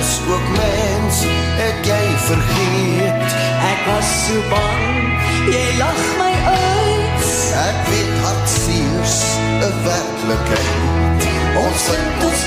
is ook mens, het jy vergeet. Ek was so bang, jy lag my uit. Ek weet hartseers 'n werklikheid. Ons vind ons